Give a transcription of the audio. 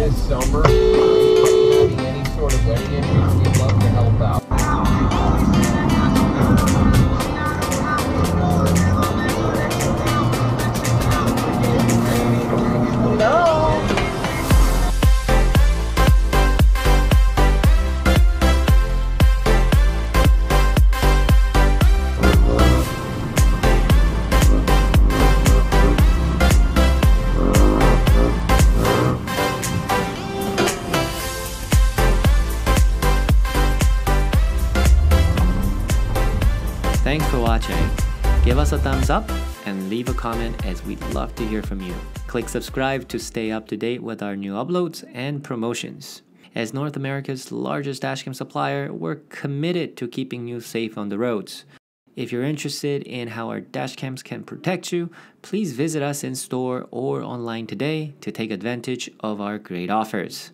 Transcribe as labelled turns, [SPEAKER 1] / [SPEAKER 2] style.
[SPEAKER 1] this summer, having any sort of wedding issues, we'd love to help out.
[SPEAKER 2] Thanks for watching. Give us a thumbs up and leave a comment, as we'd love to hear from you. Click subscribe to stay up to date with our new uploads and promotions. As North America's largest dashcam supplier, we're committed to keeping you safe on the roads. If you're interested in how our dashcams can protect you, please visit us in store or online today to take advantage of our great offers.